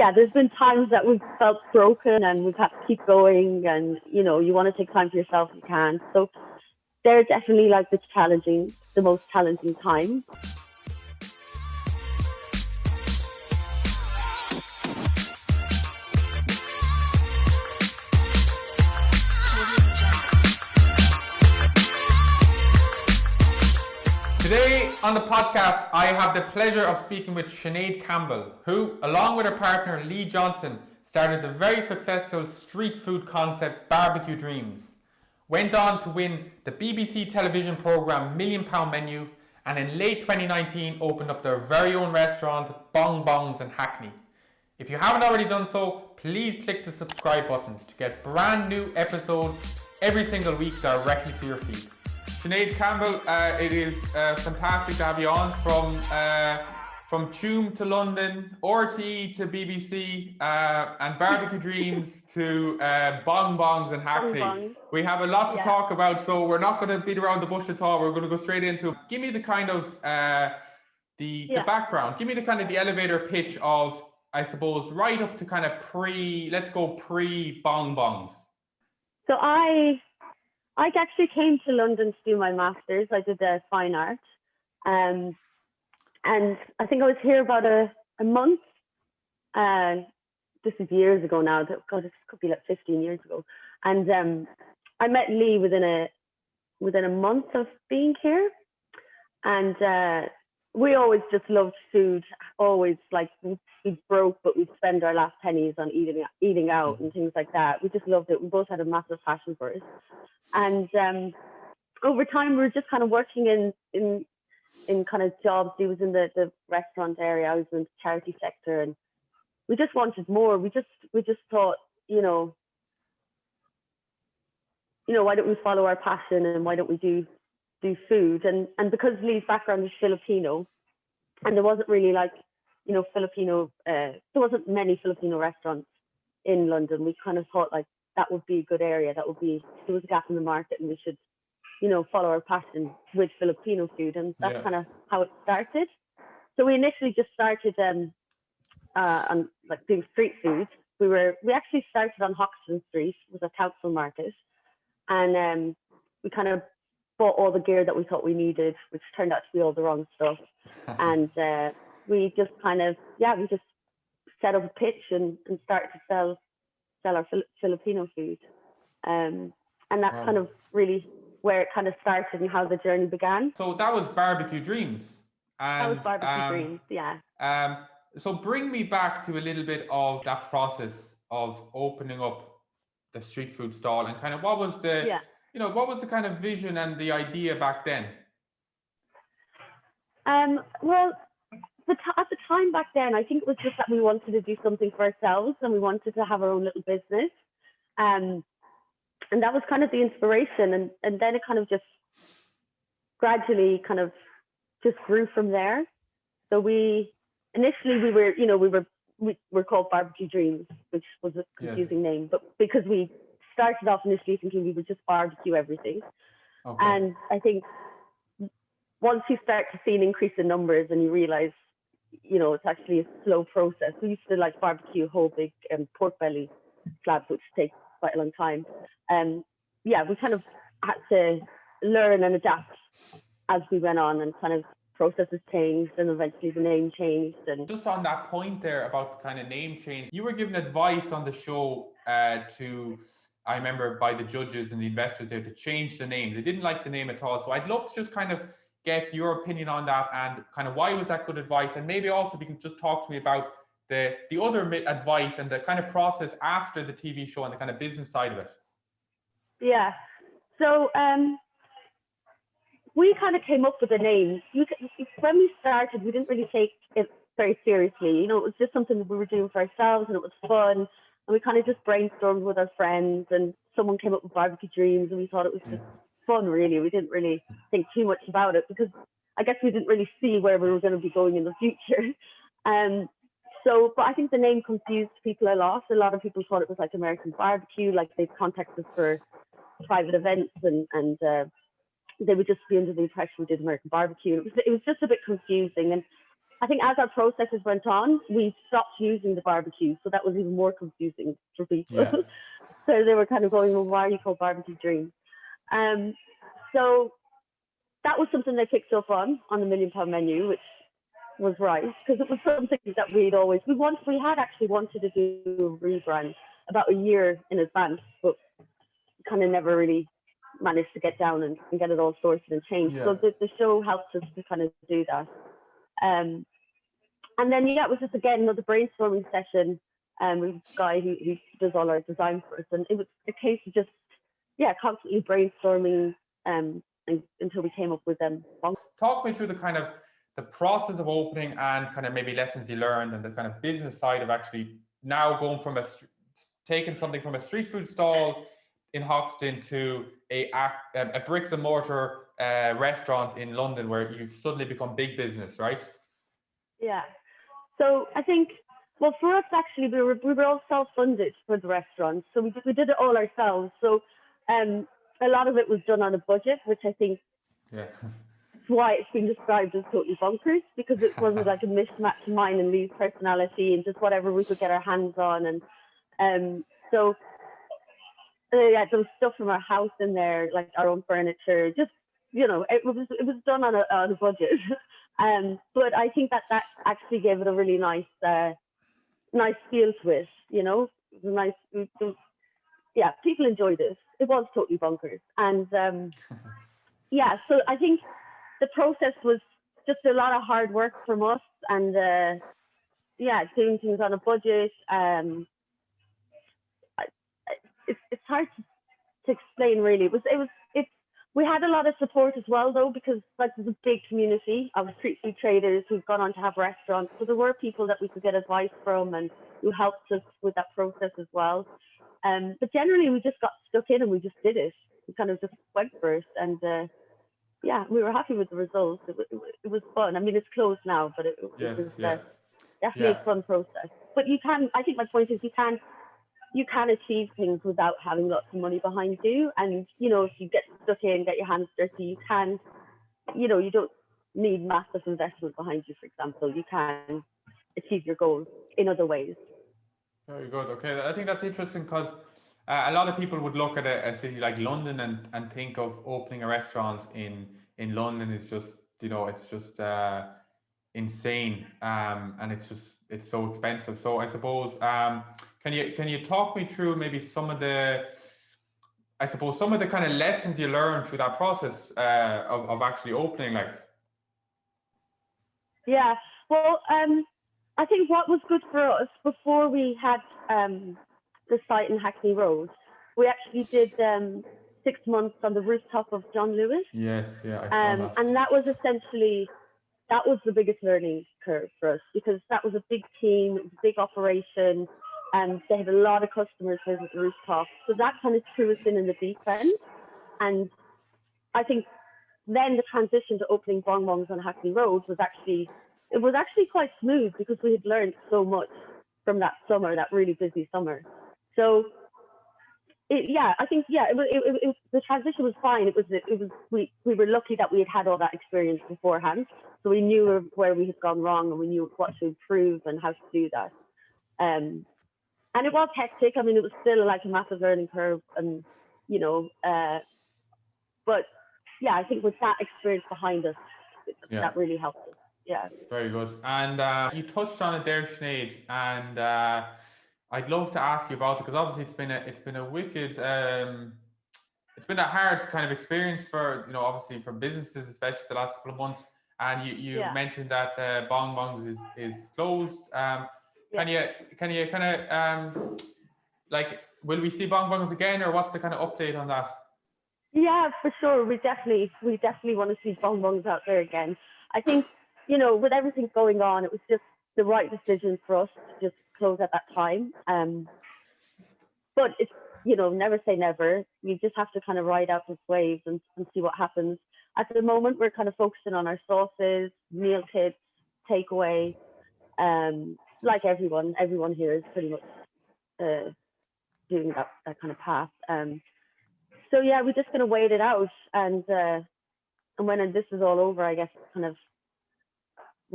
yeah, there's been times that we've felt broken and we've had to keep going, and you want to take time for yourself, you can. So they're definitely like the most challenging times. Today on the podcast, I have the pleasure of speaking with Sinead Campbell, who, along with her partner Lee Johnson, started the very successful street food concept Barbecue Dreams, went on to win the BBC television programme £1 Million Menu, and in late 2019 opened up their very own restaurant, Bong Bongs in Hackney. If you haven't already done so, please click the subscribe button to get brand new episodes every single week directly to your feed. Sinead Campbell, it is fantastic to have you on from Tuam to London, RTE to BBC, and Barbecue Dreams to Bong Bongs and Hackney. Bong. We have a lot to talk about, so we're not going to beat around the bush at all. We're going to go straight into it. Give me the kind of the background. Give me the kind of the elevator pitch of, I suppose, right up to kind of pre Bong Bongs. So I actually came to London to do my master's. I did fine art. And I think I was here about a month. This is years ago now. God, this could be like 15 years ago. And I met Lee within a month of being here. And we always just loved food. Always, like, we'd broke, but we'd spend our last pennies on eating out and things like that. We just loved it. We both had a massive passion for it. And over time, we were just kind of working in kind of jobs. He was in the restaurant area. I was in the charity sector, and we just wanted more. We just thought, why don't we follow our passion, and why don't we do food? And because Lee's background is Filipino, and there wasn't really Filipino, there wasn't many Filipino restaurants in London. We kind of thought like that would be a good area. There was a gap in the market, and we should, follow our passion with Filipino food, and that's kind of how it started. So we initially just started on like doing street food. We actually started on Hoxton Street, it was a council market, and we kind of bought all the gear that we thought we needed, which turned out to be all the wrong stuff, and we just kind of we just set up a pitch and started to sell our Filipino food, and that's kind of really where it kind of started and how the journey began. So that was Barbecue Dreams. That was Barbecue Dreams, yeah. So bring me back to a little bit of that process of opening up the street food stall, and kind of what was the what was the kind of vision and the idea back then? Well, at the time back then, I think it was just that we wanted to do something for ourselves, and we wanted to have our own little business. And that was kind of the inspiration. And then it kind of just gradually kind of just grew from there. So we were called Barbecue Dreams, which was a confusing name, but because we started off initially thinking we would just barbecue everything. Okay. And I think once you start to see an increase in numbers and you realize, it's actually a slow process. We used to like barbecue whole big pork belly slabs, which takes quite a long time. We kind of had to learn and adapt as we went on, and kind of processes changed, and eventually the name changed. And just on that point there about the kind of name change, you were given advice on the show I remember, by the judges and the investors there, to change the name. They didn't like the name at all. So I'd love to just kind of get your opinion on that, and kind of why was that good advice, and maybe also you can just talk to me about the other advice and the kind of process after the TV show and the kind of business side of it. Yeah. So we kind of came up with a name. When we started, we didn't really take it very seriously. It was just something that we were doing for ourselves, and it was fun. And we kind of just brainstormed with our friends, and someone came up with Barbecue Dreams, and we thought it was just fun, really. We didn't really think too much about it, because I guess we didn't really see where we were going to be going in the future. But I think the name confused people a lot. A lot of people thought it was like American barbecue, like they'd contact us for private events, and they would just be under the impression we did American barbecue. It was just a bit confusing. And I think as our processes went on, we stopped using the barbecue, so that was even more confusing for people. Yeah. So they were kind of going, well, why are you called Barbecue Dreams? So that was something they picked up on the £1 million menu, which was right, because it was something that we had actually wanted to do a rebrand about a year in advance, but kind of never really managed to get down and get it all sorted and changed. Yeah. So the show helped us to kind of do that. And then, it was just, again, another brainstorming session with a guy who does all our design for us. And it was a case of just, constantly brainstorming until we came up with them. Talk me through the process of opening and kind of maybe lessons you learned and the kind of business side of actually now going from taking something from a street food stall in Hoxton to a bricks and mortar restaurant in London where you've suddenly become big business, right? Yeah. So I think, well, for us, actually, we were all self-funded for the restaurant. So we did it all ourselves. So a lot of it was done on a budget, which I think is why it's been described as totally bonkers, because it wasn't like a mismatch of mine and Lee's personality and just whatever we could get our hands on. And there was stuff from our house in there, like our own furniture, just, it was done on a budget. But I think that actually gave it a really nice feel to it. It was a nice. People enjoyed it. It was totally bonkers, and so I think the process was just a lot of hard work from us, and doing things on a budget. It's hard to explain, really. We had a lot of support as well, though, because there's a big community of street food traders who've gone on to have restaurants. So there were people that we could get advice from and who helped us with that process as well. But generally, we just got stuck in and we just did it. We kind of just went for it. And we were happy with the results. It was fun. I mean, it's closed now, but it was definitely a fun process. But I think my point is you can achieve things without having lots of money behind you. And, if you get stuck in, get your hands dirty, you can, you don't need massive investment behind you, for example. You can achieve your goals in other ways. Very good. Okay, I think that's interesting because a lot of people would look at a city like London and think of opening a restaurant in London is just, it's just insane, and it's so expensive. So I suppose can you talk me through maybe some of the kind of lessons you learned through that process of actually opening, like? Yeah, well, I think what was good for us before we had the site in Hackney Road, we actually did 6 months on the rooftop of John Lewis. Yes, yeah, I saw that. And that was essentially the biggest learning curve for us, because that was a big team, it was a big operation, and they had a lot of customers visit the rooftop. So that kind of threw us in the deep end. And I think then the transition to opening Bong Bongs on Hackney Road was actually quite smooth, because we had learned so much from that summer, that really busy summer. So I think the transition was fine. We were lucky that we had all that experience beforehand, so we knew where we had gone wrong and we knew what to improve and how to do that. And it was hectic. I mean, it was still like a massive learning curve, and but I think with that experience behind us, that really helped us. Yeah. Very good. And you touched on it there, Sinead, and I'd love to ask you about it, because obviously it's been a wicked, it's been a hard kind of experience for, obviously for businesses, especially the last couple of months. And you mentioned that Bong Bongs is closed. Can you kind of will we see Bong Bongs again, or what's the kind of update on that? Yeah, for sure. We definitely want to see Bong Bongs out there again. I think, with everything going on, it was just the right decision for us to just close at that time. But it's, never say never. You just have to kind of ride out those waves and see what happens. At the moment, we're kind of focusing on our sauces, meal kits, takeaway. Like everyone here is pretty much doing that kind of path. So we're just going to wait it out, and when this is all over, I guess kind of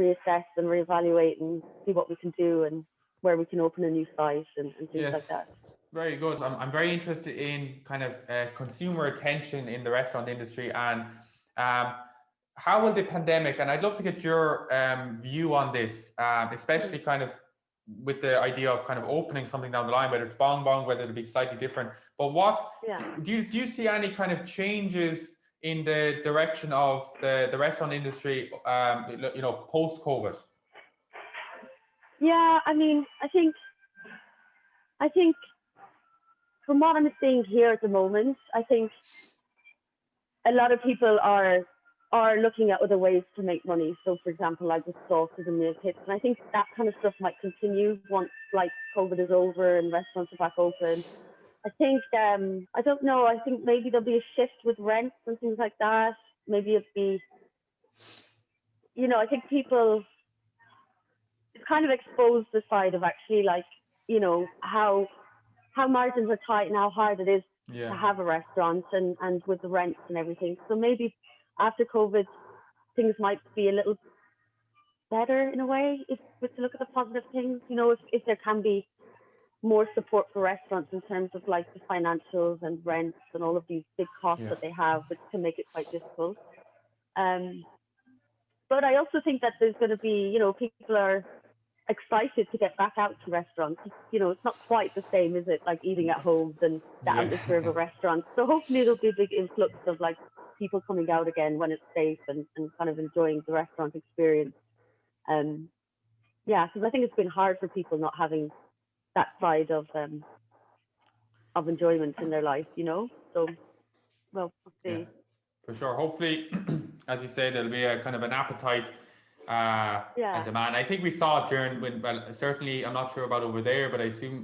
reassess and reevaluate and see what we can do and where we can open a new site and things like Yes, that. very good. I'm very interested in kind of consumer attention in the restaurant industry, and um, how will the pandemic, and I'd love to get your view on this, especially kind of with the idea of kind of opening something down the line, whether it's Bong Bong, whether it'll be slightly different. But what Yeah. do you see any kind of changes in the direction of the restaurant industry, post COVID? Yeah, I mean, I think from what I'm seeing here at the moment, I think a lot of people are looking at other ways to make money. So, for example, like the sauces and meal kits, and I think that kind of stuff might continue once like COVID is over and restaurants are back open. I think I don't know. I think maybe there'll be a shift with rents and things like that. Maybe it'd be, I think people it's kind of exposed the side of actually like how margins are tight and how hard it is to Yeah. have a restaurant and with the rents and everything. So maybe after COVID, things might be a little better in a way if we to look at the positive things. If there can be more support for restaurants in terms of like the financials and rents and all of these big costs Yeah. that they have, which can make it quite difficult. Um, but I also think that there's going to be, people are excited to get back out to restaurants. It's not quite the same, is it? Like eating at home than the Yeah. atmosphere of a restaurant. So hopefully there'll be a big influx of like people coming out again when it's safe and kind of enjoying the restaurant experience. Yeah, because I think it's been hard for people not having that side of enjoyment in their life. So well, we'll Yeah, see. for sure. Hopefully, as you say, there'll be a kind of an appetite and Yeah, demand. I think we saw it during well, certainly, I'm not sure about over there, but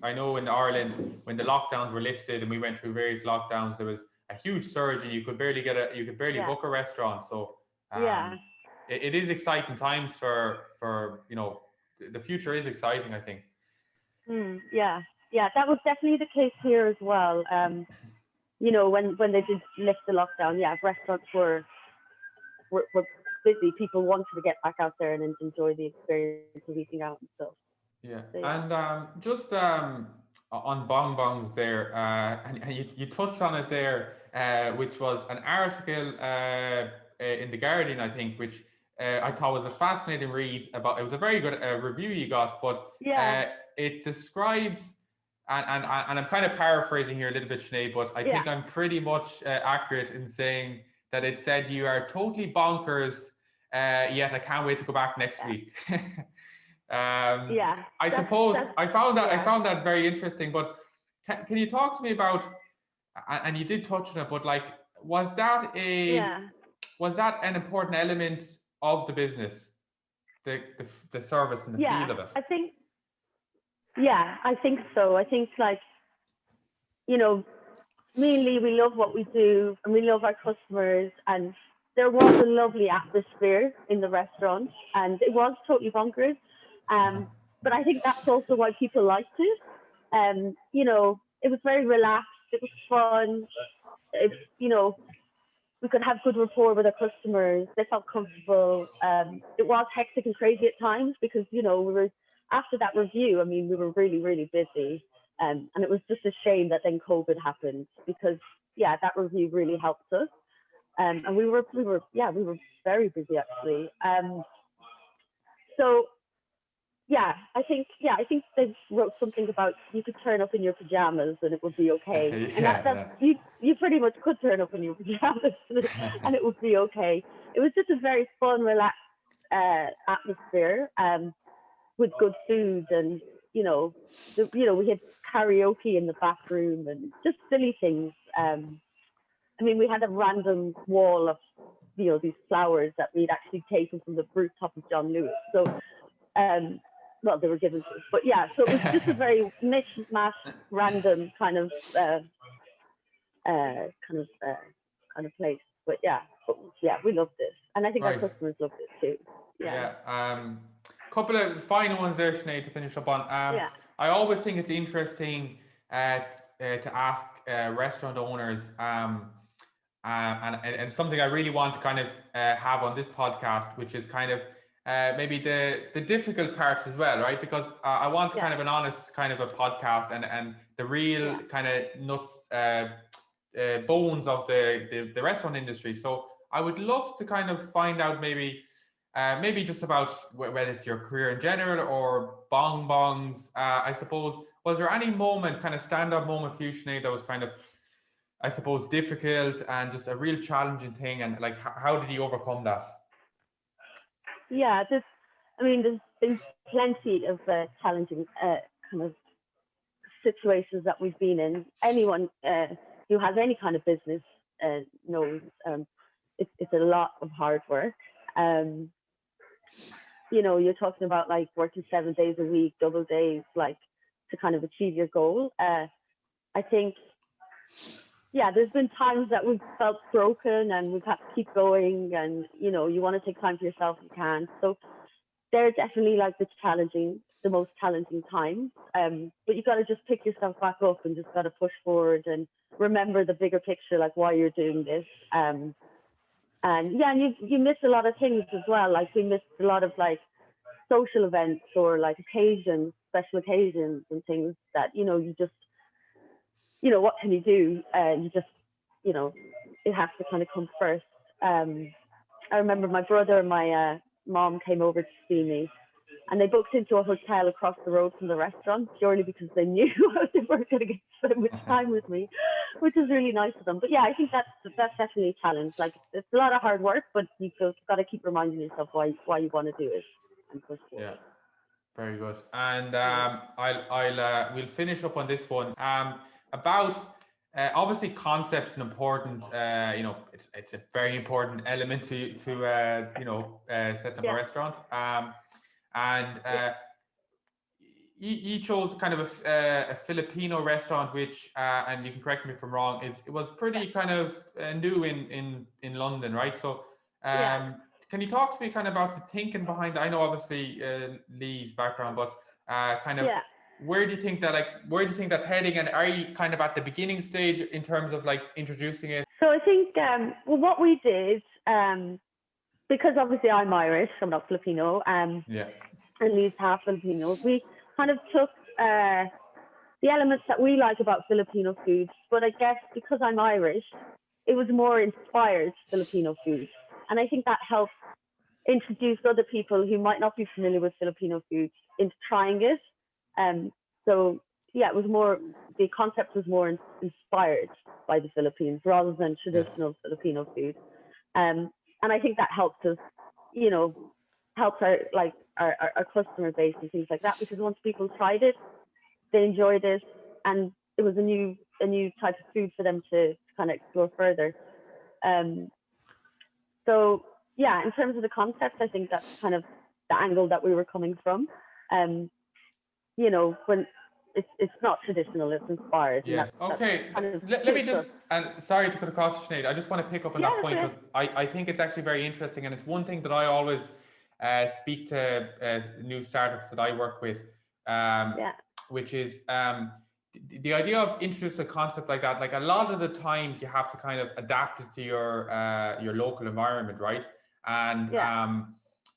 I know in Ireland when the lockdowns were lifted and we went through various lockdowns, there was a huge surge and you could barely yeah, book a restaurant. So yeah. it is exciting times for the future is exciting, I think. Yeah, yeah. That was definitely the case here as well. When they did lift the lockdown, yeah, restaurants were busy. People wanted to get back out there and enjoy the experience of eating out and stuff. Yeah, So yeah, and just on Bong Bongs there, and you touched on it there, which was an article in the Guardian, I think, which I thought was a fascinating read about. It was a very good review you got, but yeah, it describes, and I'm kind of paraphrasing here a little bit, Sinead, but I yeah, think I'm pretty much accurate in saying that it said you are totally bonkers, yet I can't wait to go back next yeah, week. Um, yeah. I That's suppose that's I yeah, found that very interesting. But can you talk to me about? And you did touch on it, but like, was that a yeah, was that an important element of the business, the service and the yeah. feel of it? I think so. I think like you know mainly we love what we do and we love our customers and there was a lovely atmosphere in the restaurant and it was totally bonkers. Um, but I think that's also why people liked it. It was very relaxed, it was fun, it, we could have good rapport with our customers, they felt comfortable. It was hectic and crazy at times because, we were, after that review, I mean, we were really, really busy. And it was just a shame that then COVID happened because, yeah, that review really helped us. And we were very busy actually. So I think they wrote something about you could turn up in your pajamas and it would be okay. And that's Yeah, you pretty much could turn up in your pajamas and it would be okay. It was just a very fun, relaxed atmosphere with good food and we had karaoke in the bathroom and just silly things. I mean, we had a random wall of these flowers that we'd actually taken from the rooftop of John Lewis. So um, well, they were given to us, but yeah. So it was just a very mishmash, random kind of place. But yeah, we loved it, and I think our right. customers loved it too. Yeah, Yeah. Couple of final ones there, Sinead, to finish up on. yeah, I always think it's interesting to ask restaurant owners, and something I really want to kind of have on this podcast, which is kind of maybe the difficult parts as well, right? Because I want Yeah. kind of an honest kind of a podcast and the real Yeah. kind of nuts, bones of the restaurant industry. So I would love to kind of find out maybe just about whether it's your career in general or Bong Bongs. I suppose, was there any moment, kind of stand-up moment for you, Sinead, that was kind of, I suppose, difficult and just a real challenging thing, and like how did you overcome that? Yeah. There's been plenty of challenging kind of situations that we've been in. Anyone who has any kind of business knows it's a lot of hard work. Um, you're talking about like working 7 days a week, double days, like to kind of achieve your goal. I think, yeah, there's been times that we've felt broken and we've had to keep going, and you want to take time for yourself, you can. So they're definitely like the most challenging times. But you got to just pick yourself back up and just got to push forward and remember the bigger picture, like why you're doing this. And yeah, and you miss a lot of things as well. Like we missed a lot of like social events or like occasions, special occasions and things that you just what can you do? You just you know it has to kind of come first. I remember my brother and my mom came over to see me, and they booked into a hotel across the road from the restaurant purely because they knew they weren't going to get so much time with me, which is really nice of them. But yeah, I think that's definitely a challenge. Like it's a lot of hard work, but you've just got to keep reminding yourself why you want to do it and push Yeah. forward. Very good. And Yeah. we'll finish up on this one. About obviously concepts an important. It's a very important element to setting up a Yeah. restaurant. And Yeah. you chose kind of a Filipino restaurant, which and you can correct me if I'm wrong. It was Yeah. pretty kind of new in London, right? So Yeah. can you talk to me kind of about the thinking behind that? I know obviously Lee's background, but kind of Yeah. where do you think that's heading, and are you kind of at the beginning stage in terms of like introducing it? So I think well, what we did because obviously I'm Irish, I'm not Filipino, Yeah. and Lee's half Filipino. We kind of took the elements that we like about Filipino food, but I guess because I'm Irish, it was more inspired Filipino food, and I think that helped introduce other people who might not be familiar with Filipino food into trying it. Um, so yeah, it was more the concept was more inspired by the Philippines rather than Yes. traditional Filipino food. And I think that helped us, you know, helped our customer base and things like that, because once people tried it, they enjoyed it, and it was a new type of food for them to kind of explore further. Um, so yeah, in terms of the concept, I think that's kind of the angle that we were coming from. Um, when it's not traditional, it's inspired, and Yes. that's Okay. kind of Let me suits us. just, and sorry to cut across, Sinead. I just want to pick up on Yeah, that that's point it. because I think it's actually very interesting, and it's one thing that I always speak to new startups that I work with, um, Yeah, which is the idea of introducing a concept like that. Like a lot of the times, you have to kind of adapt it to your local environment, right? And yeah.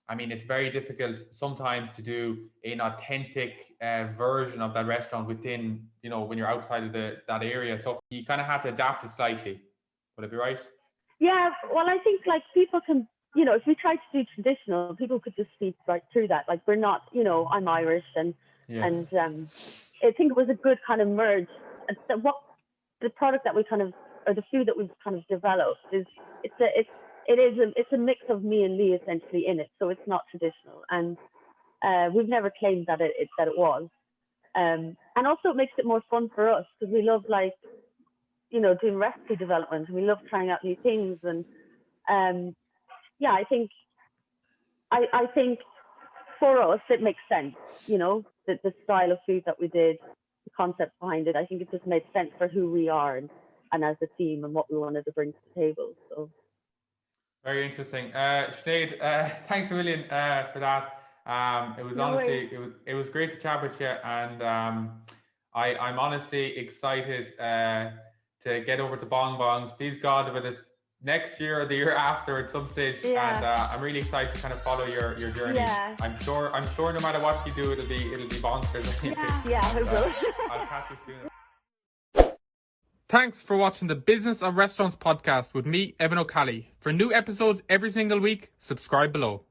I mean, it's very difficult sometimes to do an authentic version of that restaurant within, when you're outside of that area. So you kind of have to adapt it slightly. Would it be right? Yeah, well, I think like people can, if we try to do traditional, people could just see right through that. Like we're not, I'm Irish, and Yes. and I think it was a good kind of merge. And what the product that we kind of, or the food that we've kind of developed is, it's a mix of me and Lee essentially in it. So it's not traditional, and we've never claimed that it was. And also it makes it more fun for us because we love like doing recipe development, and we love trying out new things. And yeah, I think for us it makes sense, the style of food that we did, the concept behind it. I think it just made sense for who we are, and as a team, and what we wanted to bring to the table. So Very interesting. Sinead, thanks a million for that. It was no worries. honestly, it was great to chat with you, and I'm honestly excited to get over to Bong Bongs. Please God, whether it's next year or the year after at some stage. Yeah. And I'm really excited to kind of follow your journey. Yeah. I'm sure no matter what you do, it'll be bonkers. Yeah, it will. I'll catch you soon. Thanks for watching the Business of Restaurants podcast with me, Evan O'Cally. For new episodes every single week, subscribe below.